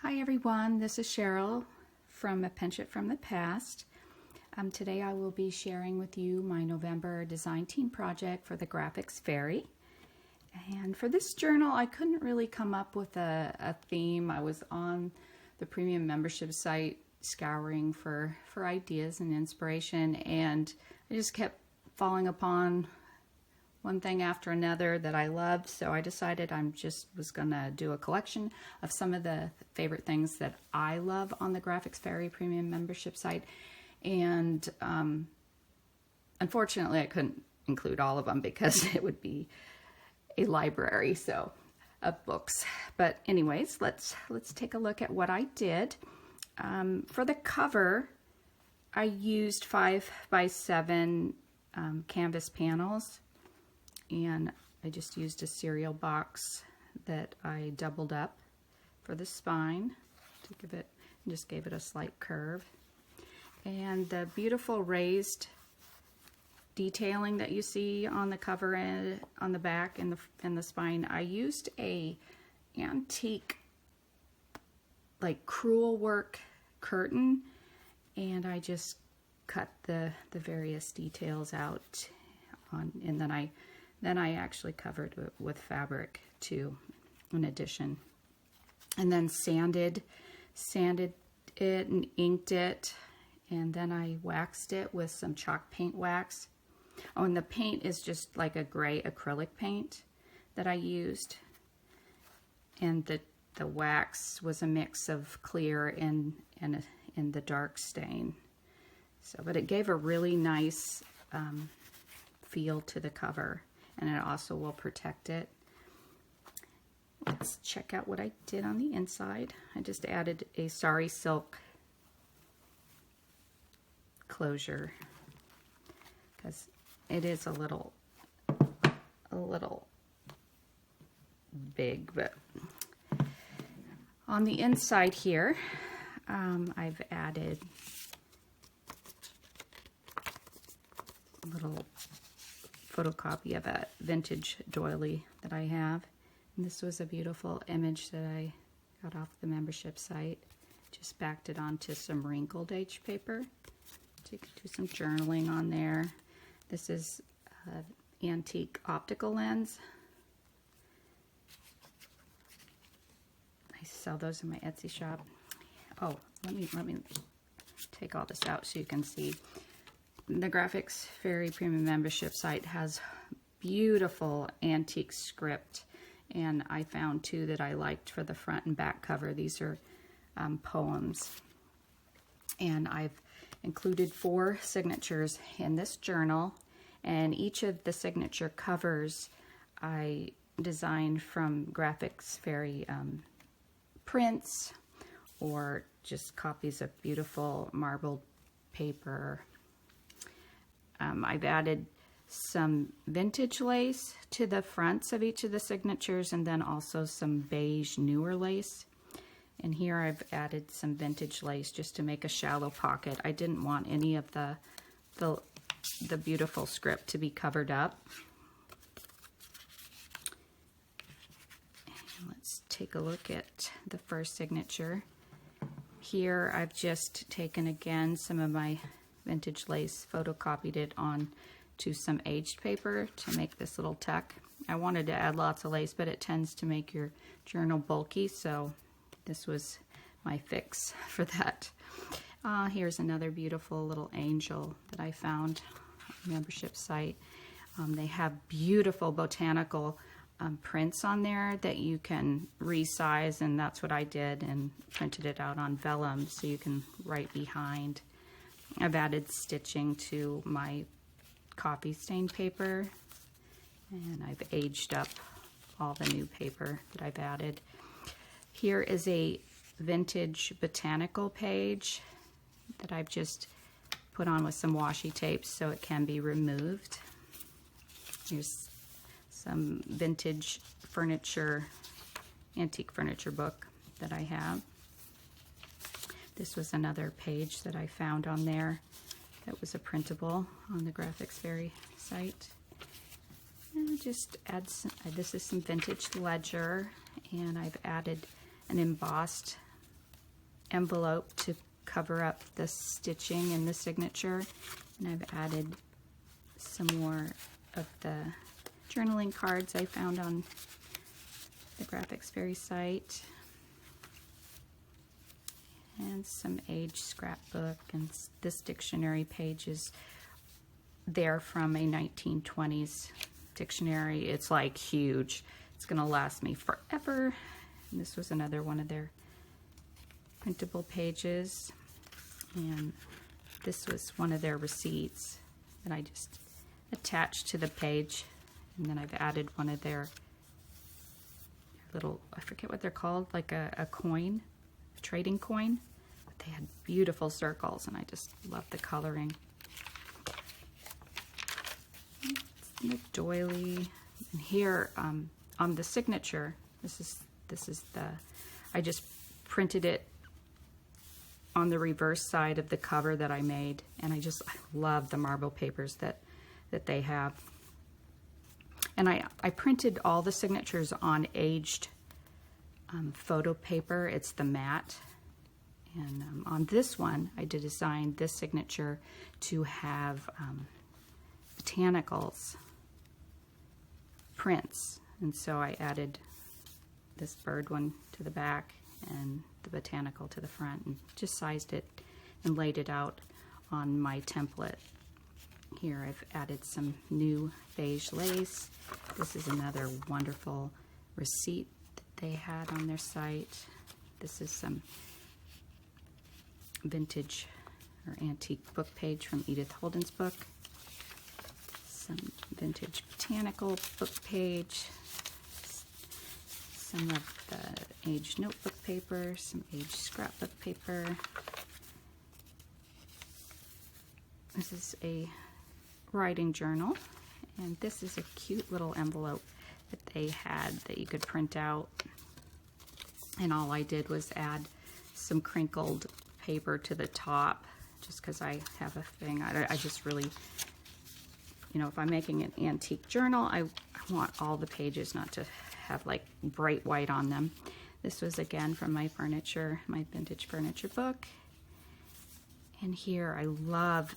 Hi everyone, this is Cheryl from A Penchant from the Past. Today I will be sharing with you my November design team project for the Graphics Fairy. And for this journal I couldn't really come up with a theme. I was on the premium membership site scouring for ideas and inspiration, and I just kept falling upon one thing after another that I loved, so I decided was gonna do a collection of some of the favorite things that I love on the Graphics Fairy premium membership site. And unfortunately I couldn't include all of them because it would be a library of books. But anyways, let's take a look at what I did. For the cover, I used 5x7 canvas panels, and I just used a cereal box that I doubled up for the spine to give it, just gave it a slight curve. And the beautiful raised detailing that you see on the cover and on the back and the spine, I used a antique like crewel work curtain, and I just cut the various details out on, and then I actually covered it with fabric too, in addition. And then sanded it and inked it, and then I waxed it with some chalk paint wax. Oh, and the paint is just like a gray acrylic paint that I used. And the wax was a mix of clear and the dark stain. So, but it gave a really nice feel to the cover, and it also will protect it. Let's check out what I did on the inside. I just added a sari silk closure because it is a little big. But on the inside here, I've added a little photocopy of a vintage doily that I have, and this was a beautiful image that I got off the membership site. Just backed it onto some wrinkled H paper, so you can do some journaling on there. This is an antique optical lens. I sell those in my Etsy shop. Oh, let me take all this out so you can see. The Graphics Fairy Premium Membership site has beautiful antique script, and I found two that I liked for the front and back cover. These are poems, and I've included 4 signatures in this journal, and each of the signature covers I designed from Graphics Fairy prints or just copies of beautiful marbled paper. I've added some vintage lace to the fronts of each of the signatures, and then also some beige newer lace. And here I've added some vintage lace just to make a shallow pocket. I didn't want any of the beautiful script to be covered up. And let's take a look at the first signature. Here I've just taken again some of my vintage lace, photocopied it on to some aged paper to make this little tuck. I wanted to add lots of lace, but it tends to make your journal bulky, so this was my fix for that. Here's another beautiful little angel that I found on the membership site. They have beautiful botanical prints on there that you can resize, and that's what I did, and printed it out on vellum so you can write behind. I've added stitching to my coffee stain paper, and I've aged up all the new paper that I've added. Here is a vintage botanical page that I've just put on with some washi tape so it can be removed. Here's some vintage furniture, antique furniture book that I have. This was another page that I found on there that was a printable on the Graphics Fairy site. And just add some, this is some vintage ledger, and I've added an embossed envelope to cover up the stitching and the signature. And I've added some more of the journaling cards I found on the Graphics Fairy site. And some age scrapbook, and this dictionary page is there from a 1920s dictionary. It's like huge. It's gonna last me forever. And this was another one of their printable pages. And this was one of their receipts that I just attached to the page. And then I've added one of their little, I forget what they're called, like a coin, a trading coin. But they had beautiful circles, and I just love the coloring. The doily, and here on the signature, this is the, I just printed it on the reverse side of the cover that I made, and I love the marble papers that they have. And I printed all the signatures on aged photo paper. It's the matte. And on this one, I did design this signature to have botanicals prints. And so I added this bird one to the back and the botanical to the front, and just sized it and laid it out on my template. Here I've added some new beige lace. This is another wonderful receipt that they had on their site. This is some vintage or antique book page from Edith Holden's book. Some vintage botanical book page. Some of the aged notebook paper, some aged scrapbook paper. This is a writing journal, and this is a cute little envelope that they had that you could print out, and all I did was add some crinkled paper to the top, just because I have a thing. I just really, you know, if I'm making an antique journal, I want all the pages not to have like bright white on them. This was again from my vintage furniture book, and here I love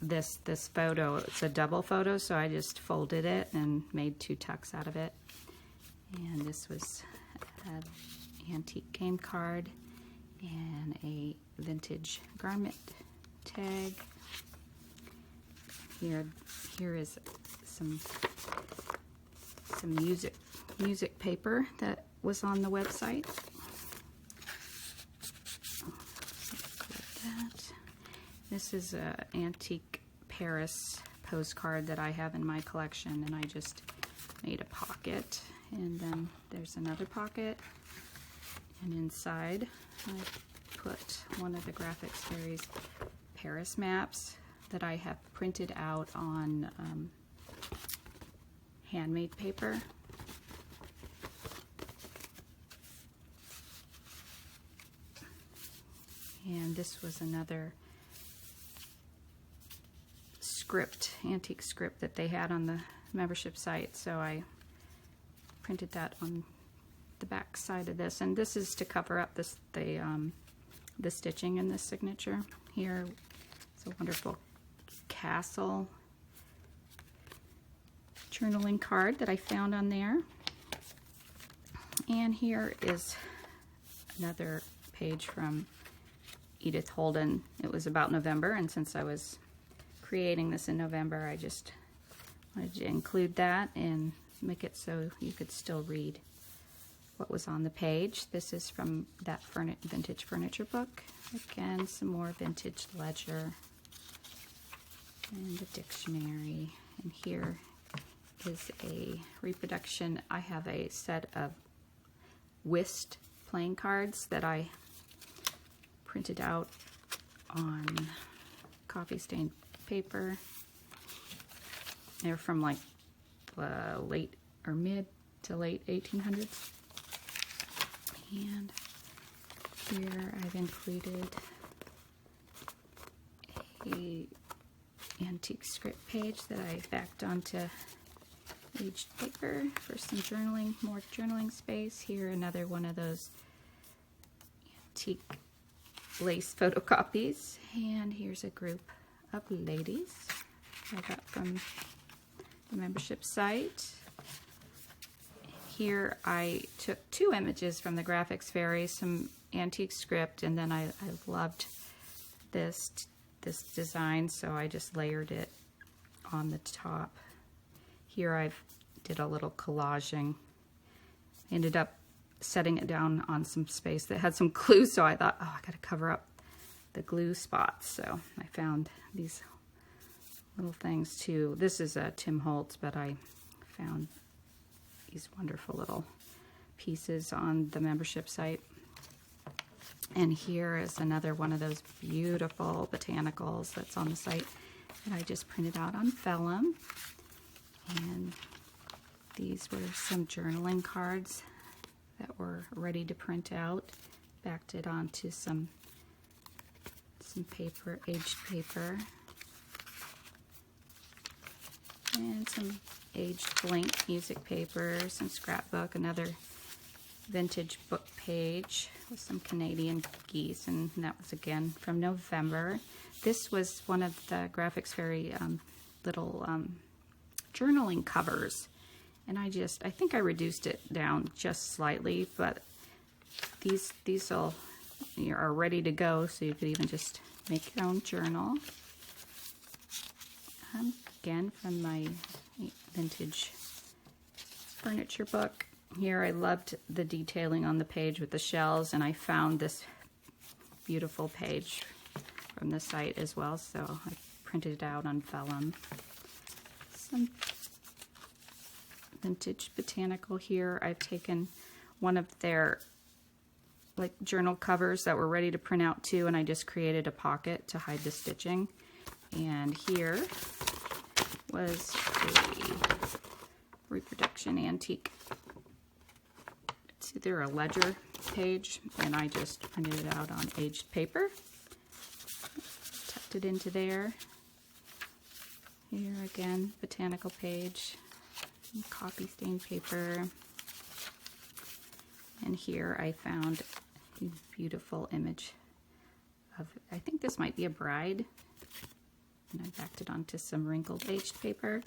this photo. It's a double photo, so I just folded it and made 2 tucks out of it. And this was an antique game card and a vintage garment tag. Here is some music paper that was on the website. This is an antique Paris postcard that I have in my collection, and I just made a pocket, and then there's another pocket, and inside I put one of the Graphics Fairy's Paris maps that I have printed out on handmade paper. And this was another antique script that they had on the membership site, so I printed that on the back side of this, and this is to cover up the stitching in this signature. Here it's a wonderful castle journaling card that I found on there, and here is another page from Edith Holden. It was about November, and since I was creating this in November, I just wanted to include that and make it so you could still read what was on the page. This is from that vintage furniture book. Again, some more vintage ledger and a dictionary. And here is a reproduction. I have a set of whist playing cards that I printed out on coffee stained paper. They're from like late or mid to late 1800s. And here I've included a antique script page that I backed onto aged paper for some journaling, more journaling space. Here another one of those antique lace photocopies. And here's a group of ladies I got from the membership site. Here I took 2 images from the Graphics Fairy, some antique script, and then I loved this design, so I just layered it on the top. Here I did a little collaging. Ended up setting it down on some space that had some glue, so I thought, oh, I gotta cover up the glue spots. So I found these little things too. This is a Tim Holtz, but I found these wonderful little pieces on the membership site. And here is another one of those beautiful botanicals that's on the site that I just printed out on vellum. And these were some journaling cards that were ready to print out. Backed it onto some paper, aged paper. And some aged blank music paper, some scrapbook, another vintage book page with some Canadian geese, and that was again from November. This was one of the Graphics Fairy little journaling covers, and I think I reduced it down just slightly, but these are ready to go, so you could even just make your own journal. Again, from my vintage furniture book. Here I loved the detailing on the page with the shells, and I found this beautiful page from the site as well, so I printed it out on vellum. Some vintage botanical here. I've taken one of their journal covers that were ready to print out too, and I just created a pocket to hide the stitching. And here was a reproduction antique. It's either a ledger page, and I just printed it out on aged paper. Tucked it into there. Here again, botanical page, coffee stained paper. And here I found a beautiful image of, I think this might be a bride. And I backed it onto some wrinkled aged paper.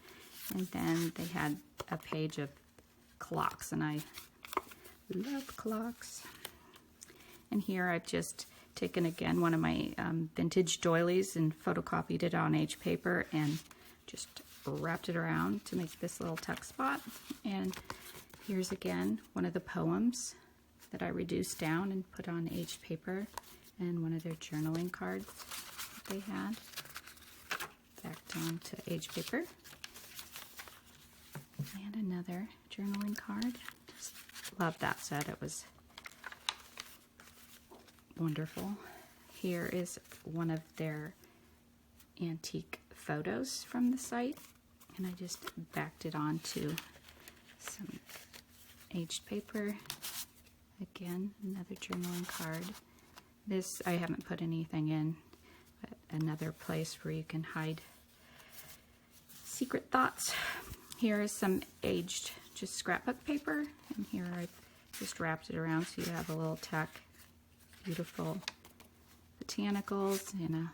And then they had a page of clocks, and I love clocks. And here I've just taken again one of my vintage doilies and photocopied it on aged paper and just wrapped it around to make this little tuck spot. And here's again one of the poems that I reduced down and put on aged paper, and one of their journaling cards that they had backed onto aged paper. And another journaling card. Just love that set. It was wonderful. Here is one of their antique photos from the site, and I just backed it onto some aged paper. Again, another journaling card. This I haven't put anything in, but another place where you can hide secret thoughts. Here is some aged just scrapbook paper, and here I just wrapped it around so you have a little tuck. Beautiful botanicals and a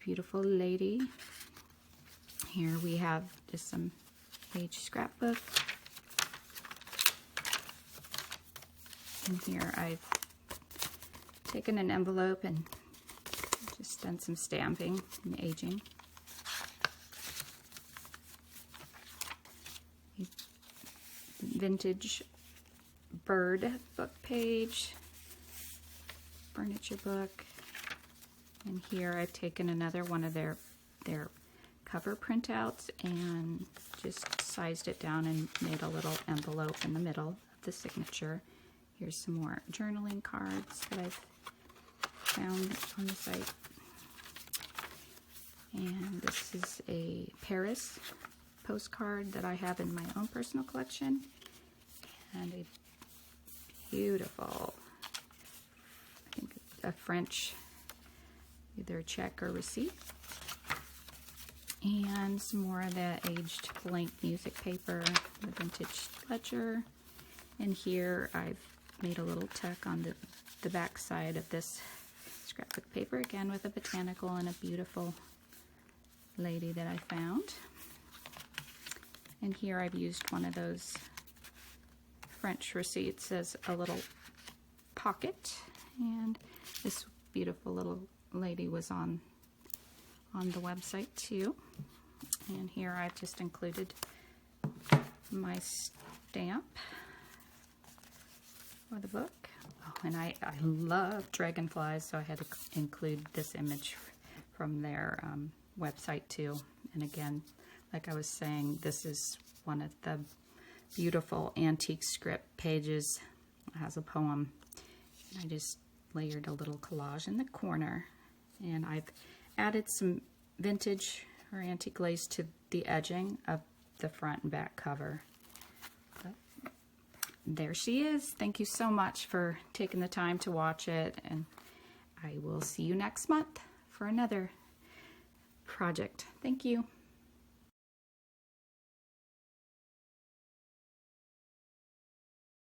beautiful lady. Here we have just some aged scrapbook. And here I've taken an envelope and just done some stamping and aging. Vintage bird book page, furniture book, and here I've taken another one of their cover printouts and just sized it down and made a little envelope in the middle of the signature. Here's some more journaling cards that I've found on the site. And this is a Paris postcard that I have in my own personal collection. And a beautiful, I think a French, either check or receipt. And some more of that aged blank music paper, the vintage ledger. And here I've made a little tuck on the the back side of this scrapbook paper, again with a botanical and a beautiful lady that I found. And here I've used one of those French receipts as a little pocket, and this beautiful little lady was on the website too. And here I've just included my stamp for the book. Oh, and I love dragonflies, so I had to include this image from their website too. And again, like I was saying, this is one of the beautiful antique script pages. It has a poem. I just layered a little collage in the corner, and I've added some vintage or antique lace to the edging of the front and back cover. But there she is. Thank you so much for taking the time to watch it, and I will see you next month for another project. Thank you.